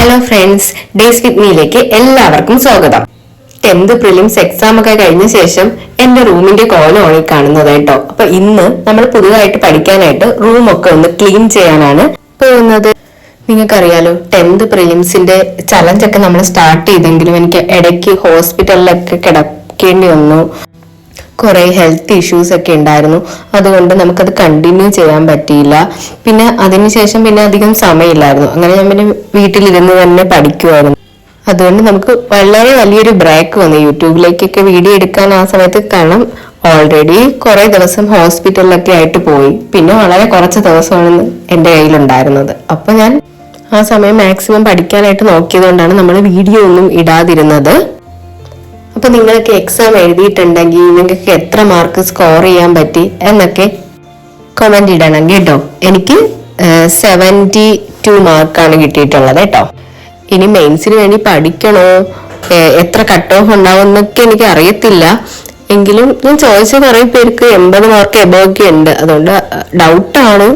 Hello friends, days വിത്ത് മീയിലേക്ക് എല്ലാവർക്കും സ്വാഗതം. 10th prelims exam ഒക്കെ കഴിഞ്ഞ ശേഷം എന്റെ റൂമിന്റെ കോലമാണ് ഈ കാണുന്നത് കേട്ടോ. അപ്പൊ ഇന്ന് നമ്മൾ പുതുതായിട്ട് പഠിക്കാനായിട്ട് റൂമൊക്കെ ഒന്ന് ക്ലീൻ ചെയ്യാനാണ് പോകുന്നത്. നിങ്ങൾക്കറിയാലോ, 10th പ്രിലിംസിന്റെ ചലഞ്ച് ഒക്കെ നമ്മൾ സ്റ്റാർട്ട് ചെയ്തെങ്കിലും എനിക്ക് ഇടയ്ക്ക് ഹോസ്പിറ്റലിലൊക്കെ കിടക്കേണ്ടി വന്നു. കുറെ ഹെൽത്ത് ഇഷ്യൂസ് ഒക്കെ ഉണ്ടായിരുന്നു. അതുകൊണ്ട് നമുക്കത് കണ്ടിന്യൂ ചെയ്യാൻ പറ്റിയില്ല. പിന്നെ അതിനുശേഷം പിന്നെ അധികം സമയമില്ലായിരുന്നു. അങ്ങനെ ഞാൻ പിന്നെ വീട്ടിലിരുന്ന് തന്നെ പഠിക്കുമായിരുന്നു. അതുകൊണ്ട് നമുക്ക് വളരെ വലിയൊരു ബ്രേക്ക് വന്നു യൂട്യൂബിലേക്കൊക്കെ വീഡിയോ എടുക്കാൻ ആ സമയത്ത്. കാരണം ഓൾറെഡി കുറെ ദിവസം ഹോസ്പിറ്റലിലൊക്കെ ആയിട്ട് പോയി. പിന്നെ വളരെ കുറച്ച് ദിവസമാണ് എൻ്റെ കയ്യിലുണ്ടായിരുന്നത്. അപ്പൊ ഞാൻ ആ സമയം മാക്സിമം പഠിക്കാനായിട്ട് നോക്കിയത് കൊണ്ടാണ് നമ്മൾ വീഡിയോ ഒന്നും ഇടാതിരുന്നത്. അപ്പൊ നിങ്ങൾക്ക് എക്സാം എഴുതിയിട്ടുണ്ടെങ്കിൽ നിങ്ങൾക്ക് എത്ര മാർക്ക് സ്കോർ ചെയ്യാൻ പറ്റി എന്നൊക്കെ കമന്റ് ഇടണം കേട്ടോ. എനിക്ക് 72 മാർക്കാണ് കിട്ടിയിട്ടുള്ളത് കേട്ടോ. ഇനി മെയിൻസിന് വേണ്ടി പഠിക്കണോ, എത്ര കട്ട് ഓഫ് ഉണ്ടാവും എന്നൊക്കെ എനിക്ക് അറിയത്തില്ല. എങ്കിലും ഞാൻ ചോദിച്ച കുറെ പേർക്ക് 80 മാർക്ക് എബോവ് ഒക്കെ ഉണ്ട്. അതുകൊണ്ട് ഡൗട്ടാണ്.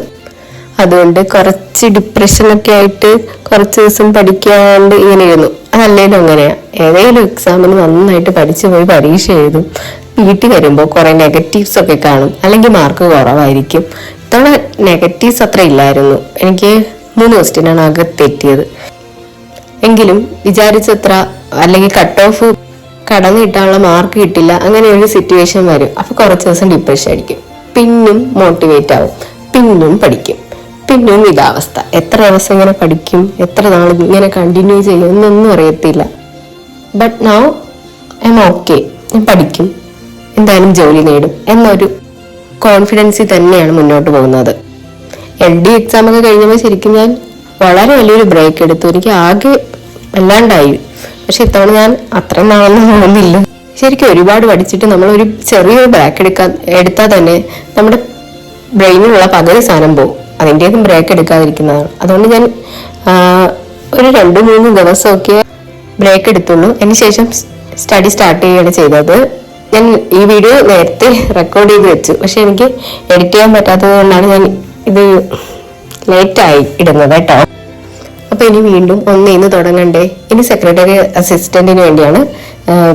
അതുകൊണ്ട് കുറച്ച് ഡിപ്രഷനൊക്കെ ആയിട്ട് കുറച്ച് ദിവസം പഠിക്കാണ്ട് ഇങ്ങനെ ഇരുന്നു. അതല്ലേലും അങ്ങനെയാ, ഏതെങ്കിലും എക്സാമിന് നന്നായിട്ട് പഠിച്ചു പോയി പരീക്ഷ എഴുതും. വീട്ടിൽ വരുമ്പോൾ കുറെ നെഗറ്റീവ്സ് ഒക്കെ കാണും, അല്ലെങ്കിൽ മാർക്ക് കുറവായിരിക്കും. ഇത്തവണ നെഗറ്റീവ്സ് അത്ര ഇല്ലായിരുന്നു. എനിക്ക് 3 ക്വസ്റ്റ്യനാണ് ആകെ തെറ്റിയത്. എങ്കിലും വിചാരിച്ചത്ര അല്ലെങ്കിൽ കട്ട് ഓഫ് കടന്നു കിട്ടാനുള്ള മാർക്ക് കിട്ടില്ല. അങ്ങനെ ഒരു സിറ്റുവേഷൻ വരും. അപ്പൊ കുറച്ച് ദിവസം ഡിപ്രഷൻ അടിക്കും, പിന്നും മോട്ടിവേറ്റ് ആവും, പിന്നും പഠിക്കും, പിന്നെയും ഇതാവസ്ഥ. എത്ര ദിവസം ഇങ്ങനെ പഠിക്കും, എത്ര നാൾ ഇങ്ങനെ കണ്ടിന്യൂ ചെയ്യും എന്നൊന്നും അറിയത്തില്ല. But now I M okay. ഞാൻ പഠിക്കും, എന്തായാലും ജോലി നേടും എന്നൊരു കോൺഫിഡൻസിൽ തന്നെയാണ് മുന്നോട്ട് പോകുന്നത്. LD എക്സാം ഒക്കെ കഴിഞ്ഞപ്പോൾ ശരിക്കും ഞാൻ വളരെ വലിയൊരു ബ്രേക്ക് എടുത്തു. എനിക്ക് ആകെ വല്ലാണ്ടായി. പക്ഷെ ഇത്തവണ ഞാൻ അത്രയും നാളൊന്നും പോകുന്നില്ല. ശരിക്കും ഒരുപാട് പഠിച്ചിട്ട് നമ്മൾ ഒരു ചെറിയൊരു ബ്രേക്ക് എടുത്താൽ തന്നെ നമ്മുടെ ബ്രെയിനിലുള്ള പകുതി സാധനം പോകും. അതിൻ്റെയൊക്കെ ബ്രേക്ക് എടുക്കാതിരിക്കുന്നതാണ്. അതുകൊണ്ട് ഞാൻ ഒരു 2-3 ദിവസമൊക്കെ ബ്രേക്ക് എടുത്തുള്ളൂ. അതിനുശേഷം സ്റ്റഡി സ്റ്റാർട്ട് ചെയ്യുകയാണ് ചെയ്തത്. ഞാൻ ഈ വീഡിയോ നേരത്തെ റെക്കോർഡ് ചെയ്ത് വെച്ചു, പക്ഷെ എനിക്ക് എഡിറ്റ് ചെയ്യാൻ പറ്റാത്തത് കൊണ്ടാണ് ഞാൻ ഇത് ലേറ്റായി ഇടുന്നത് കേട്ടോ. അപ്പൊ ഇനി വീണ്ടും ഒന്നിന്ന് തുടങ്ങണ്ടേ. ഇനി സെക്രട്ടറി അസിസ്റ്റന്റിന് വേണ്ടിയാണ്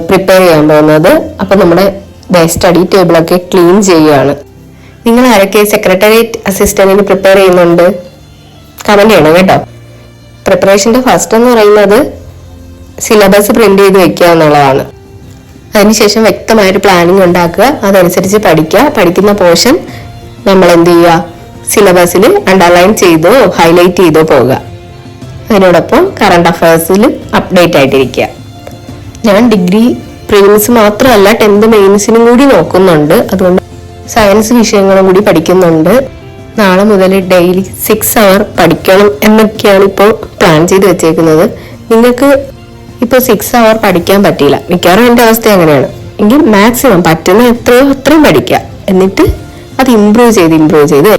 പ്രിപ്പയർ ചെയ്യാൻ പോകുന്നത്. അപ്പൊ നമ്മുടെ സ്റ്റഡി ടേബിളൊക്കെ ക്ലീൻ ചെയ്യുകയാണ്. നിങ്ങൾ ആരൊക്കെ സെക്രട്ടേറിയറ്റ് അസിസ്റ്റന്റിന് പ്രിപ്പയർ ചെയ്യുന്നുണ്ട് കമന്റ് ചെയ്യണം കേട്ടോ. പ്രിപ്പറേഷന്റെ ഫസ്റ്റ് എന്ന് പറയുന്നത് സിലബസ് പ്രിന്റ് ചെയ്ത് വെക്കുക എന്നുള്ളതാണ്. അതിനുശേഷം വ്യക്തമായൊരു പ്ലാനിങ് ഉണ്ടാക്കുക, അതനുസരിച്ച് പഠിക്കുക. പഠിക്കുന്ന പോർഷൻ നമ്മൾ എന്ത് ചെയ്യുക, സിലബസിൽ അണ്ടർലൈൻ ചെയ്തോ ഹൈലൈറ്റ് ചെയ്തോ പോവുക. അതിനോടൊപ്പം കറണ്ട് അഫയേഴ്സിൽ അപ്ഡേറ്റ് ആയിട്ടിരിക്കുക. ഞാൻ ഡിഗ്രി പ്രിലിംസ് മാത്രമല്ല 10th മെയിൻസിനും കൂടി നോക്കുന്നുണ്ട്. അതുകൊണ്ട് സയൻസ് വിഷയങ്ങളും കൂടി പഠിക്കുന്നുണ്ട്. നാളെ മുതൽ ഡെയിലി 6 hour പഠിക്കണം എന്നൊക്കെയാണ് ഇപ്പോൾ പ്ലാൻ ചെയ്ത് വെച്ചേക്കുന്നത്. നിങ്ങൾക്ക് ഇപ്പോൾ 6 hour പഠിക്കാൻ പറ്റിയില്ല, മിക്കവാറും എൻ്റെ അവസ്ഥ അങ്ങനെയാണ്. എങ്കിൽ മാക്സിമം പറ്റുന്ന എത്രയോ അത്രയും പഠിക്കുക. എന്നിട്ട് അത് ഇംപ്രൂവ് ചെയ്ത്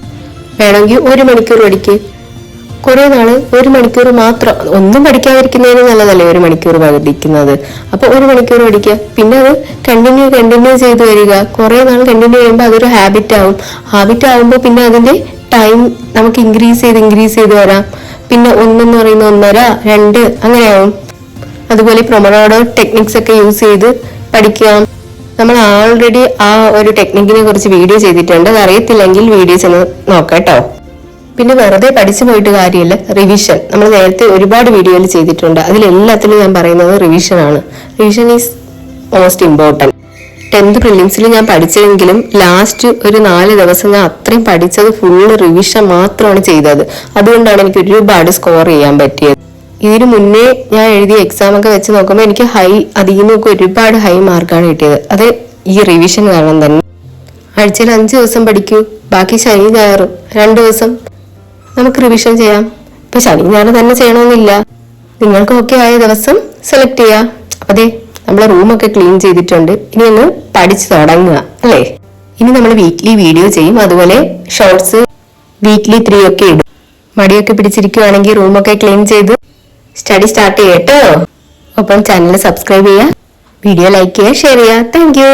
വേണമെങ്കിൽ 1 മണിക്കൂർ പഠിക്കുക. കുറെ നാള് 1 മണിക്കൂർ മാത്രം ഒന്നും പഠിക്കാതിരിക്കുന്നതിന് നല്ലതല്ലേ 1 മണിക്കൂർ പഠിക്കുന്നത്. അപ്പൊ 1 മണിക്കൂർ പഠിക്കുക, പിന്നെ അത് കണ്ടിന്യൂ ചെയ്ത് വരിക. കുറെ നാൾ കണ്ടിന്യൂ ചെയ്യുമ്പോൾ അതൊരു ഹാബിറ്റ് ആവും. ഹാബിറ്റ് ആവുമ്പോൾ പിന്നെ അതിന്റെ ടൈം നമുക്ക് ഇൻക്രീസ് ചെയ്ത് വരാം. പിന്നെ 1 എന്ന് പറയുന്ന 1.5, 2 അങ്ങനെയാവും. അതുപോലെ പ്രൊമോഡോ ടെക്നിക്സ് ഒക്കെ യൂസ് ചെയ്ത് പഠിക്കാം. നമ്മൾ ആൾറെഡി ആ ഒരു ടെക്നിക്കിനെ കുറിച്ച് വീഡിയോ ചെയ്തിട്ടുണ്ട്. അത് അറിയത്തില്ലെങ്കിൽ വീഡിയോസ് ഒന്ന് നോക്കാട്ടോ. പിന്നെ വെറുതെ പഠിച്ചു പോയിട്ട് കാര്യമില്ല. റിവിഷൻ നമ്മൾ നേരത്തെ ഒരുപാട് വീഡിയോയിൽ ചെയ്തിട്ടുണ്ട്. അതിലെല്ലാത്തിലും ഞാൻ പറയുന്നത് റിവിഷൻ ആണ്. Revision is most important. 10th പ്രിലിംസിൽ ഞാൻ പഠിച്ചെങ്കിലും ലാസ്റ്റ് ഒരു 4 ദിവസം ഞാൻ അത്രയും പഠിച്ചത് ഫുള്ള് റിവിഷൻ മാത്രമാണ് ചെയ്തത്. അതുകൊണ്ടാണ് എനിക്ക് ഒരുപാട് സ്കോർ ചെയ്യാൻ പറ്റിയത്. ഇതിനു മുന്നേ ഞാൻ എഴുതിയ എക്സാം ഒക്കെ വെച്ച് നോക്കുമ്പോൾ എനിക്ക് അതിൽ നിന്നൊക്കെ ഒരുപാട് ഹൈ മാർക്കാണ് കിട്ടിയത്. അത് ഈ റിവിഷൻ കാരണം തന്നെ. ആഴ്ചയിൽ 5 ദിവസം പഠിക്കൂ, ബാക്കി ശനി ഞായറും 2 ദിവസം നമുക്ക് റിവിഷൻ ചെയ്യാം. ഇപ്പൊ ശനി ഞായർ തന്നെ ചെയ്യണമെന്നില്ല. നിങ്ങൾക്ക് ഓക്കെ ആയ ദിവസം സെലക്ട് ചെയ്യാം. അതെ, നമ്മളെ റൂമൊക്കെ ക്ലീൻ ചെയ്തിട്ടുണ്ട്. ഇനി ഒന്ന് പഠിച്ചു തുടങ്ങുക അല്ലേ. ഇനി നമ്മൾ വീക്ക്ലി വീഡിയോ ചെയ്യും. അതുപോലെ ഷോർട്സ് വീക്ക്ലി 3 ഒക്കെ ഇടും. മടിയൊക്കെ പിടിച്ചിരിക്കുവാണെങ്കിൽ റൂമൊക്കെ ക്ലീൻ ചെയ്ത് സ്റ്റഡി സ്റ്റാർട്ട് ചെയ്യട്ടോ. ഒപ്പം ചാനൽ സബ്സ്ക്രൈബ് ചെയ്യുക, വീഡിയോ ലൈക്ക് ചെയ്യുക, ഷെയർ ചെയ്യുക. Thank U.